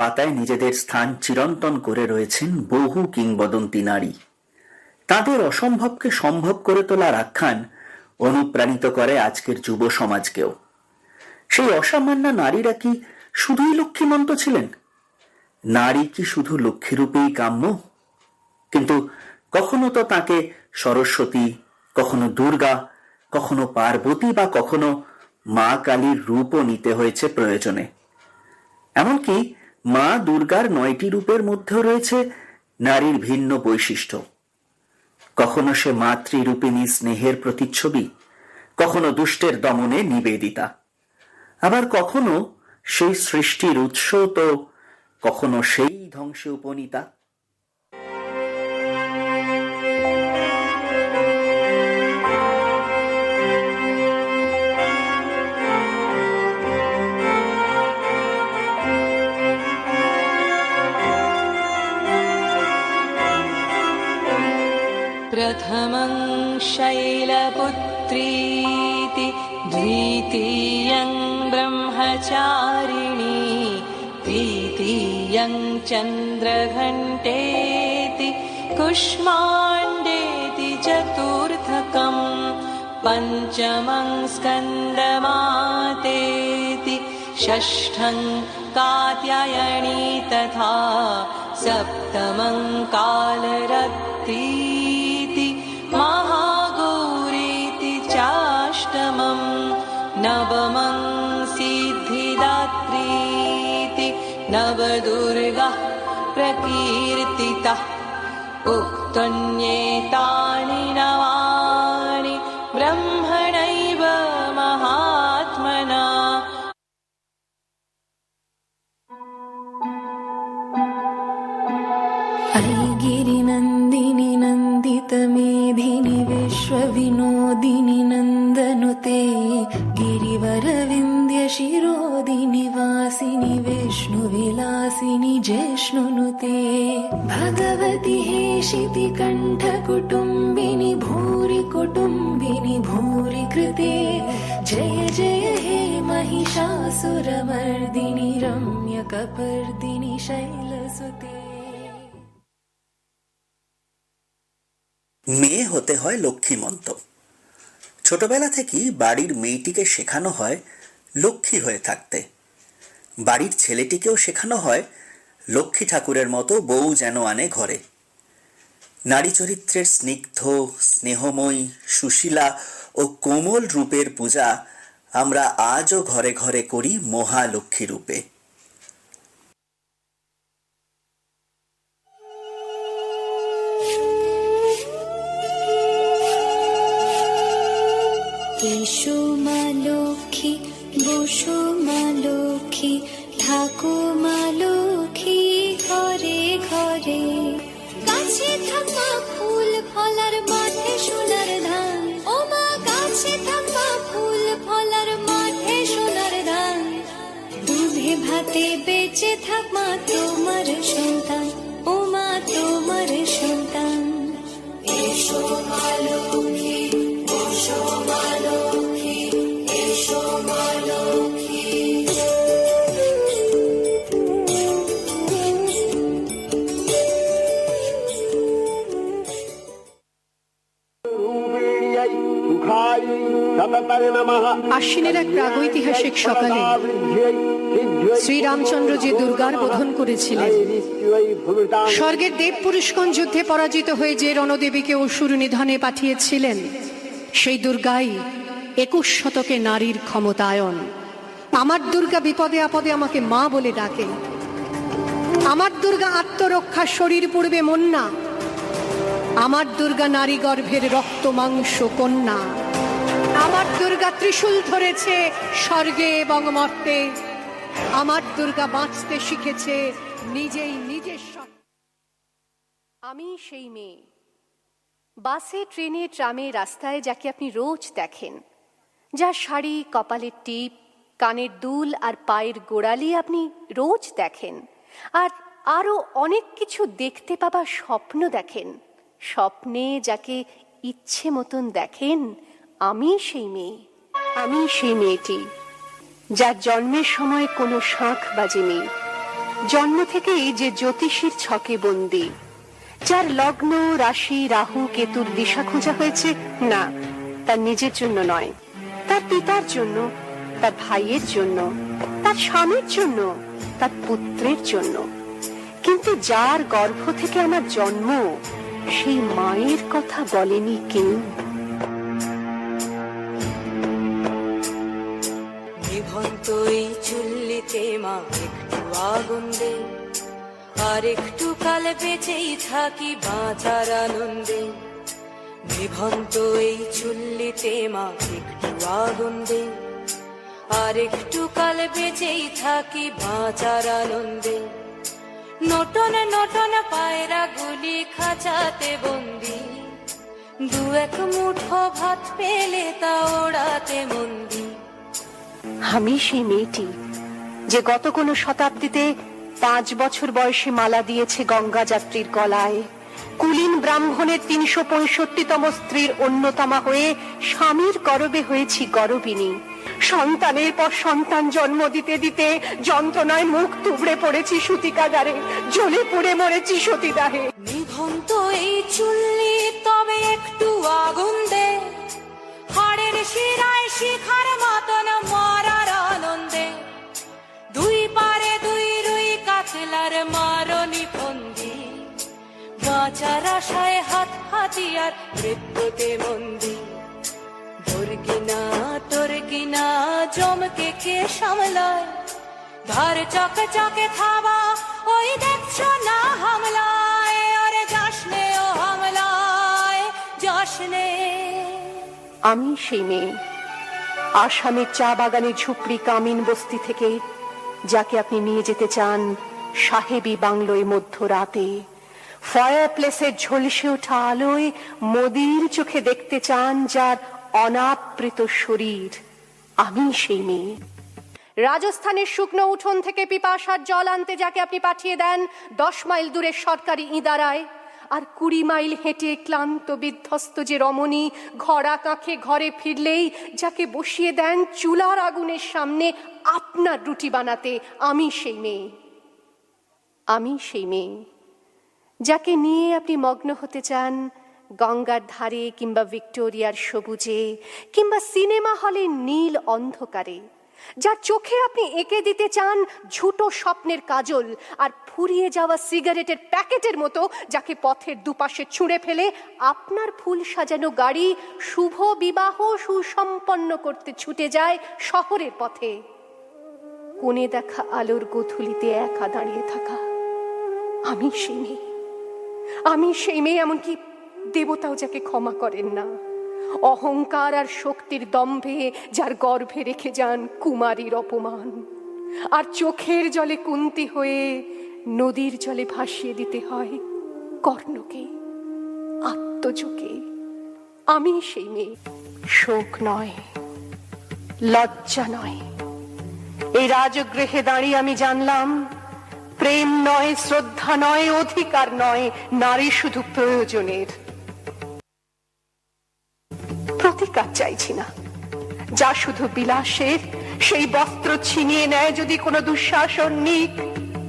পাতায় নিজেদের স্থান চিরন্তন করে রয়েছেন বহু কিংবদন্তি নারী। তাদের অসম্ভবকে সম্ভব করে তোলার আখ্যান অনুপ্রাণিত করে আজকের যুব সমাজকেও। সেই অসামান্য নারীরা কি শুধুই লক্ষ্মীমন্ত ছিলেন? নারী কি শুধু লক্ষ্মীরূপেই কাম্য? কিন্তু কখনো তো তাকে সরস্বতী, কখনো দুর্গা, কখনো পার্বতী বা কখনো মা কালীর রূপও নিতে হয়েছে প্রয়োজনে। এমনকি মা দুর্গার 9টি রূপের মধ্যেও রয়েছে নারীর ভিন্ন বৈশিষ্ট্য। কখনো সে মাতৃরূপিণী স্নেহের প্রতিচ্ছবি, কখনো দুষ্টের দমনে নিবেদিতা, আবার কখনো সেই সৃষ্টির উৎস, তো কখনো সেই ধ্বংসে উপনীতা। प्रथमं शैलपुत्रीति, द्वितीयं ब्रह्मचारिणी, तृतीयं चन्द्रघण्टेति, कुष्माण्डेति चतुर्थकं, पञ्चमं स्कन्दमातेति, षष्ठं कात्यायनी तथा सप्तमं कालरत्रीति, महागौरीति चाष्टमं, नवमं सिद्धिदात्रीति, नवदुर्गाः प्रकीर्तिताः। उक्तन्येतानि नवानि ब्रह्मणैव महात्मना। गिरिनन्दिनि नन्दितमेधिनि विश्वविनोदिनि नन्दनुते, गिरिवरविन्द्यशिरोदिनि वासिनि विष्णुविलासिनि जिष्णुनुते, भगवति हेशिति कण्ठकुटुम्बिनि भूरि कुटुम्बिनि भूरि कृते, जय जय हे महिषासुरमर्दिनि रम्यकपर्दिनि शैलसुते। মেয়ে হতে হয় লক্ষ্মীমন্ত। ছোটবেলা থেকেই বাড়ির মেয়েটিকে শেখানো হয় লক্ষ্মী হয়ে থাকতে। বাড়ির ছেলেটিকেও শেখানো হয় লক্ষ্মী ঠাকুরের মতো বউ যেন আনে ঘরে। নারী চরিত্রের স্নিগ্ধ, স্নেহময়ী, সুশীলা ও কোমল রূপের পূজা আমরা আজও ঘরে ঘরে করি মহালক্ষ্মী রূপে। এসো মা লক্ষ্মী, বসো মা লক্ষ্মী, থাকো মা লক্ষ্মী ঘরে ঘরে। গাছে থাকা ফুল ফলার মাঠে সোনার ধান, ও মা গাছে থাকা ফুল ফলার মাঠে সোনার ধান। দুধে ভাতে বেঁচে থাক মা তোমার সন্তান, ও মা তোমার সন্তান। এসো মা লক্ষ্মী, বসো মা লক্ষ্মী, এসো মা লক্ষ্মী। আশ্বিনের এক প্রাগৈতিহাসিক সকালে শ্রীরামচন্দ্র যে দুর্গার বোধন করেছিলেন, স্বর্গের দেব পুরুষগণ যুদ্ধে পরাজিত হয়ে যে রণদেবীকে অসুর নিধনে পাঠিয়েছিলেন, সেই দুর্গাই 21 শতকে নারীর ক্ষমতায়ন। আমার দুর্গা বিপদে আপদে আমাকে মা বলে ডাকে। আমার দুর্গা আত্মরক্ষা শরীর পূর্বে মন না। আমার দুর্গা নারী গর্ভের রক্ত মাংস কন্যা। আমার দুর্গা ত্রিশূল ধরেছে স্বর্গে এবং মর্তে। আমার দুর্গা বাঁচতে শিখেছে নিজেই নিজের। আমি সেই মেয়ে, বাসে, ট্রেনে, ট্রামে, রাস্তায় যাকে আপনি রোজ দেখেন, যার শাড়ি, কপালের টিপ, কানের দুল আর পায়ের গোড়ালি আপনি রোজ দেখেন, আর আরো অনেক কিছু দেখতে পাবার স্বপ্ন দেখেন। স্বপ্নে যাকে ইচ্ছে মতন দেখেন, আমি সেই মেয়ে। আমি সেই মেয়েটি যার জন্মের সময় কোনো শাঁখ বাজেনি, জন্ম থেকেই যে জ্যোতিষীর ছকে বন্দী, যার লগ্ন রাশি রাহু কেতুর দিশা খোঁজা হয়েছে, না, তার নিজের জন্য নয়, তার পিতার জন্য, তার ভাইয়ের জন্য, তার স্বামীর জন্য, তার পুত্রের জন্য। কিন্তু যার গর্ভ থেকে আমার জন্ম, সেই মায়ের কথা বলেনি কেউ। নিভন্ত এই চুল্লিতে মা একটু আগুন দে, আর একটু কাল বেঁচেই থাকি বাঁচার আনন্দে। নিভন্ত এই চুল্লিতে মা একটু আগুন দে, আর একটু কাল বেঁচেই থাকি বাঁচার আনন্দে। নটন নটন পায়রা গুলি খাঁচাতে বন্দি, দু এক মুঠো ভাত পেলে তা ওড়াতে মন্দি। আমি সেই মেয়েটি যে গত কোনো শতাব্দীতে 5 বছর বয়সে মালা দিয়েছে গঙ্গা যাত্রীর গলায়, কুলীন ব্রাহ্মণের 365তম স্ত্রীর অন্যতমা হয়ে স্বামীর গর্ভে হয়েছি গর্বিণী। সন্তানের পর সন্তান জন্ম দিতে দিতে যন্ত্রণায় মুখ তুবড়ে পড়েছি সূতিকাগারে, জ্বলে পুড়ে মরেছি সতীদাহে। নিভন্ত এই চুল্লি তবে একটু আগুন দে, হাড়ের শিরায় শিখার মতন মরার আনন্দে। দুই পারে দুই রুই কাতলার মারনি ফন্দি, বাঁচার আশায় হাত হাতিয়ার মৃত্যুতে মন্দি। তোর কিনা জমকে কে সামলায়, ধার চকে চকে থাবা ওই দেখছো না হামলায়। আরে যাসনে ও হামলায় যাসনে। আমি সেই মেয়ে, আসামের চা বাগানের ঝুপড়ি কামিন বস্তি থেকে, যাকে আপনি নিয়ে যেতে চান সাহেবী বাংলোয় মধ্যরাতে। ফায়ার প্লেসের ঝলসে ওঠা আলোয় মোদির চোখে দেখতে চান যার অনাবৃত শরীর। আমি সেই মেয়ে। রাজস্থানের শুকনো উঠোন থেকে পিপাসার জল আনতে যাকে আপনি পাঠিয়ে দেন 10 মাইল দূরের সরকারি ইদারায়, আর 20 মাইল হেঁটে ক্লান্ত বিধ্বস্ত যে রমণী ঘোড়া কাঁখে ঘরে ফিরলেই যাকে বসিয়ে দেন চুলার আগুনের সামনে আপনার রুটি বানাতে, আমি সেই মেয়ে। আমি সেই মেয়ে যাকে নিয়ে আপনি মগ্ন হতে চান গঙ্গার ধারে কিংবা ভিক্টোরিয়ার সবুজে কিংবা সিনেমা হলের নীল অন্ধকারে, যার চোখে আপনি এঁকে দিতে চান ঝুটো স্বপ্নের কাজল আর ফুরিয়ে যাওয়া সিগারেটের প্যাকেটের মতো, যাকে পথের দুপাশে ছুঁড়ে ফেলে আপনার ফুল সাজানো গাড়ি শুভ বিবাহ সুসম্পন্ন করতে ছুটে যায় শহরের পথে। কোণে দেখা আলোর গোধূলিতে একা দাঁড়িয়ে থাকা, আমি সেই মেয়ে। আমি সেই মেয়ে, এমনকি দেবতাও যাকে ক্ষমা করেন না। অহংকার আর শক্তির দম্ভে যার গর্ভে রেখে যান কুমারীর অপমান, আর চোখের জলে কুন্তি হয়ে নদীর জলে ভাসিয়ে দিতে হয় কর্ণকে, আত্মজকে। আমি সেই মেয়ে। শোক নয়, লজ্জা নয়, এই রাজগৃহে দাঁড়িয়ে আমি জানলাম প্রেম নয়, শ্রদ্ধা নয়, অধিকার নয়, নারী শুধু প্রয়োজনের। প্রতিকার চাইছি না, যা শুধু বিলাসের, সেই বস্ত্র ছিনিয়ে নেয় যদি কোনো দুঃশাসন নিক।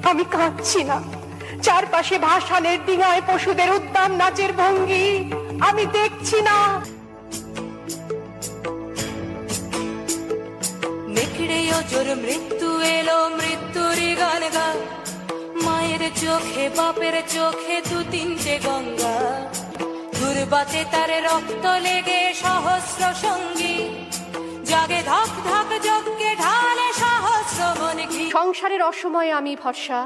আমি কাঁদছি না, চারপাশে ভাসানের ডিঙায় পশুদের উদ্দাম নাচের ভঙ্গি আমি দেখছি না। নেকড়ে জোর মৃত্যু এলো, মৃত্যুরই গান গা। মায়ের চোখে বাপের চোখে 2-3টে গঙ্গা, দুর্বাতে তার রক্ত লেগে সহস্র সঙ্গী, জাগে ধক ধক যজ্ঞে ঢালে সহস্র মনঘি। সংসারের অসময়ে আমি ভরসা,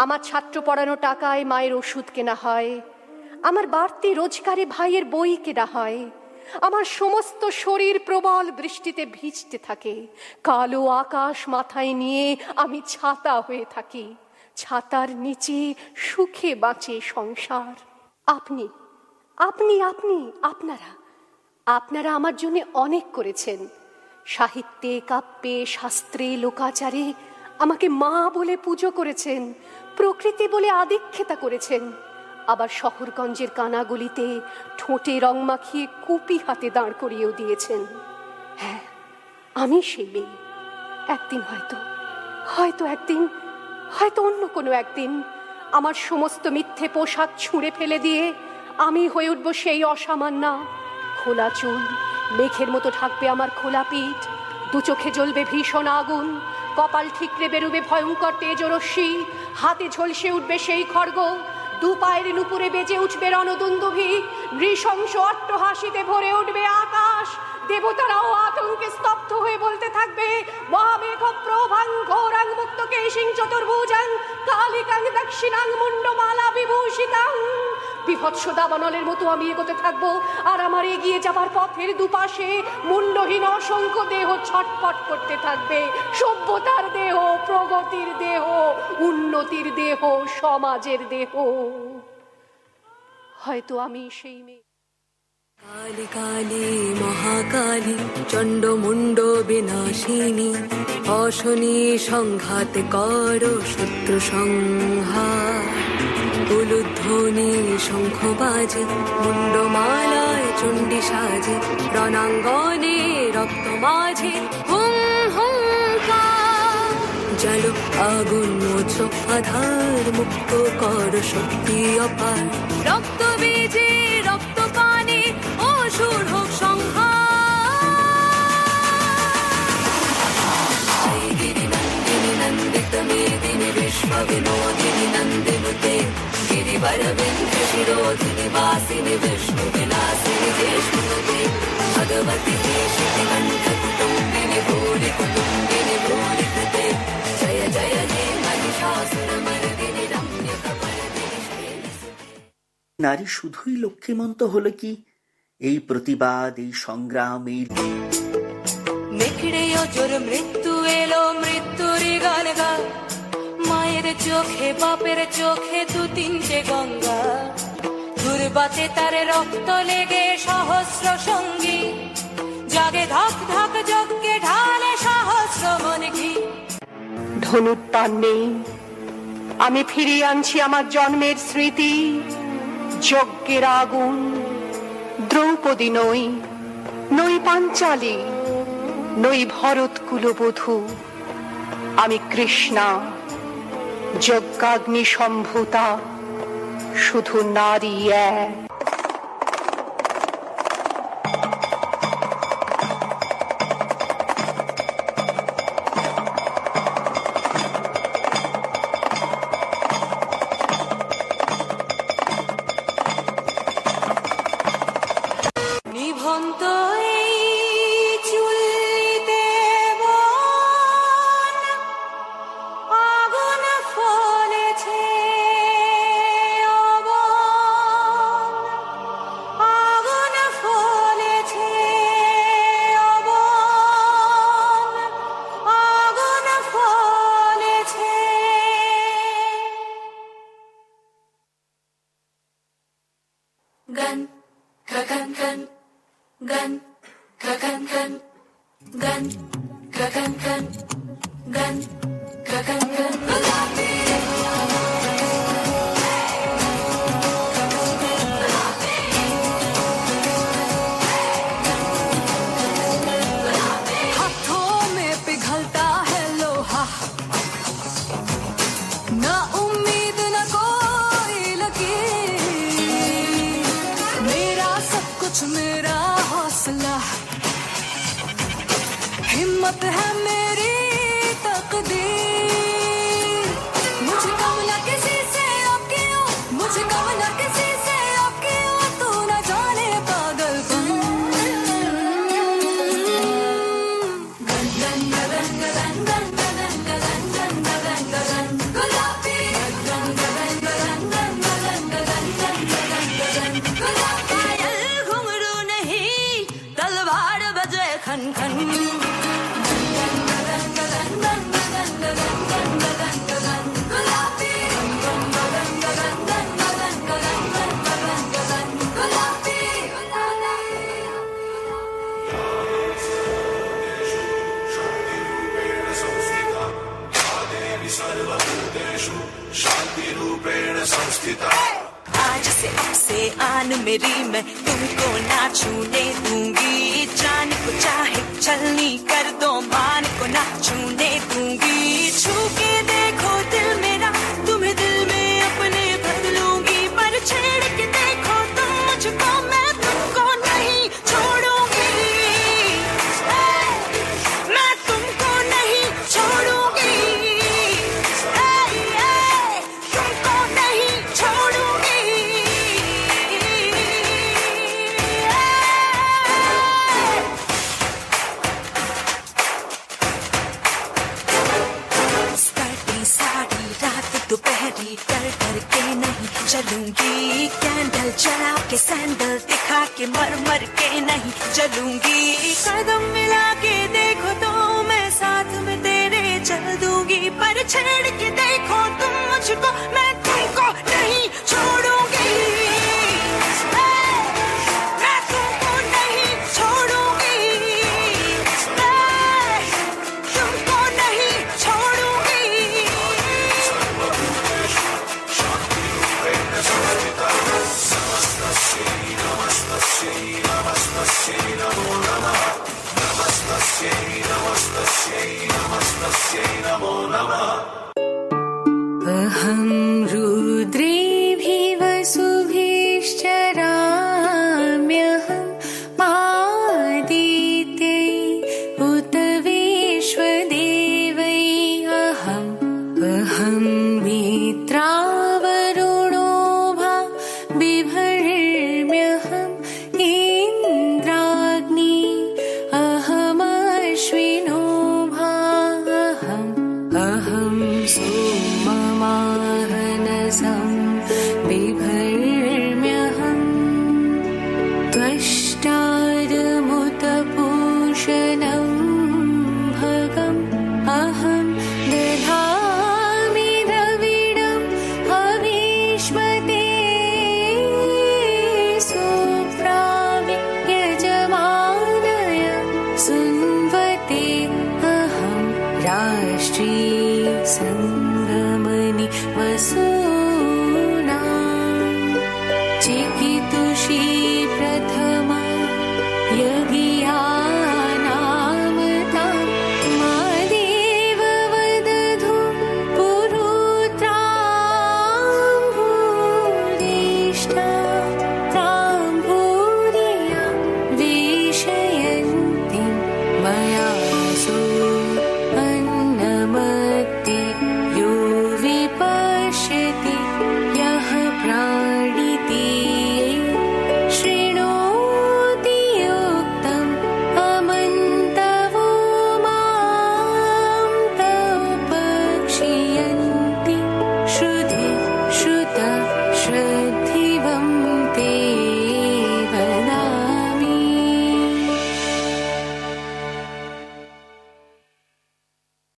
আমার ছাত্র পড়ানো টাকায় মায়ের ওষুধ কেনা হয়, আমার বাড়তি রোজগারে ভাইয়ের বই কেনা হয়, আমার সমস্ত শরীর প্রবল বৃষ্টিতে ভিজতে থাকে, কালো আকাশ মাথায় নিয়ে আমি ছাতা হয়ে থাকি, ছাতার নিচে সুখে বাঁচে সংসার। আপনি আপনি আপনি আপনারা আপনারা আমার জন্য অনেক করেছেন। সাহিত্যে, কাব্যে, শাস্ত্রে, লোকাচারে আমাকে মা বলে পুজো করেছেন, প্রকৃতি বলে আদিক্ষেতা করেছেন। আবার শহরগঞ্জের কানাগলিতে ঠোঁটে রং মাখিয়ে কুপি হাতে দাঁড় করিয়েও দিয়েছেন। হ্যাঁ, আমি সেই মেয়ে। একদিন হয়তো একদিন হয়তো অন্য কোনো একদিন আমার সমস্ত মিথ্যে পোশাক ছুঁড়ে ফেলে দিয়ে আমি হয়ে উঠব সেই অসামান্যা। খোলা চুল মেঘের মতো ঢাকবে আমার খোলা পিঠ, দু চোখে জ্বলবে ভীষণ আগুন, কপাল ঠিকরে বেরোবে ভয়ঙ্কর তেজরশ্মি, হাতে ঝলসে উঠবে সেই খড়গ, দু পায়ের নুপুরে বেজে উঠবে রণদুন্দুভি, নৃশংস অট্টহাসিতে ভরে উঠবে আকাশ। দেবতারাও আতঙ্কে স্তব্ধ হয়ে বলতে থাকবে, মহামেঘ প্রভাং ঘোরাং মুক্ত কেশিং চতুর্ভুজাং কালিকাং দক্ষিণাং মুন্ডমালা বিভূষিতাং। বিভৎস দাবানলের মতো আমি এগোতে থাকবো, আর আমার এগিয়ে যাবার পথের দুপাশে মুন্ডহীন অসংখ্য দেহ ছটফট করতে থাকবে। সভ্যতার দেহ, প্রগতির দেহ, উন্নতির দেহ, সমাজের দেহ। হয়তো আমি সেই মেয়ে। কালী কালী মহাকালী চণ্ড মুন্ড বিনাশিনী, অশনি সংঘাত কর শত্রু সংহার। উলুধ্বনি শঙ্খ বাজে মুন্ডমালায় চণ্ডী সাজে, রণাঙ্গনে রক্ত মাঝে হুম হুঙ্কার। জালো আগুন মোছ আধার, মুক্ত কর শক্তি অপার। রক্ত বীজে রক্ত পানে অসুর হোক সংহার। গিরি নন্দিনী নন্দিত মেদিনী বিশ্ব বিনোদিনী নন্দিনুতে, गिरिवर विंध्य शिरोधिनि वासिनि विष्णु विलासिनि जेष्णुते, भगवति देशिति कंठ कुटुम्बिनि भूरि कुटुम्बिनि भूरि कृते, जय जय हे महिषासुर मर्दिनि रम्य कपर्दिनि शैलसुते। নারী শুধুই লক্ষ্মীমন্ত হলো কি? এই প্রতিবাদ, এই সংগ্রাম, এই নেকড়ে অজর মৃত্যু এলো, মৃত্যুর গান গা। মায়ের চোখে বাপের চোখে দু তিনটে গঙ্গা, দুর্বাতে তার রক্ত লেগে সহস্র সঙ্গী, জাগে ধক ধক যজ্ঞে ঢালে সহস্র মন ঘি। ধনুর টান নেই, আমি ফিরিয়ে আনছি আমার জন্মের স্মৃতি। যজ্ঞের আগুন, দ্রৌপদী নই, নই পাঞ্চালী, নই ভরত কুলবধূ, আমি কৃষ্ণা, যজ্ঞাগ্নি সম্ভূতা, শুধু নারী এক। নিভন্ত এই চুল্লিতে বন, আগুন ফলেছে অবন, আগুন ফলেছে অবন, আগুন ফলেছে। গান গান গান গান গান গান গান গান গান গান গান গান। हाथों में पिघलता है लोहा, ना उम्मीद ना कोई लकीर, मेरा सब कुछ मेरा हौसला, हिम्मत है मेरी तकदीर। मुझे कम ना किसी से अब क्यों, मुझे कम ना किसी से अब क्यों, तू न जाने पागलपन। गन गन गन गन गन गन गन गन गन गन गुलाबी, गन गन गन गन गन गन गन गन गुलाबी। घुंघरू नहीं तलवार बजे खन खन, आज से अब से आन मेरी, मैं तुमको ना छूने दूंगी, जान को चाहे चलनी कर दो मान को ना छूने दूंगी। छू के देखो दिल में दोपहरी कर करके नहीं चलूंगी, कैंडल जला के सैंडल दिखा के मर मर के नहीं चलूंगी, कदम मिला के देखो तो मैं साथ में तेरे चल दूंगी, पर छेड़ के देखो तुम मुझको मैं तुमको नहीं छोड़ूंगी, मैं तुमको नहीं छोड़ूंगी, मैं तुमको नहीं छोड़ूंगी। अहं रुद्रेभिः वसुभिश्चराम्यहं मादित्यै उत विश्वदेवै अहं मित्रावरुणो भा बिभर्म्यहम् इन्द्राग्नि अहमश्विनो भा अहं सोममाहनसं बिभर्म्यहम् त्वष्टारमुतपूषणं भगम् अहं दधामि द्रविणं हविष्मते सुप्रावियजमानय सुन्वते अहं राष्ट्री सङ्गमनि वसु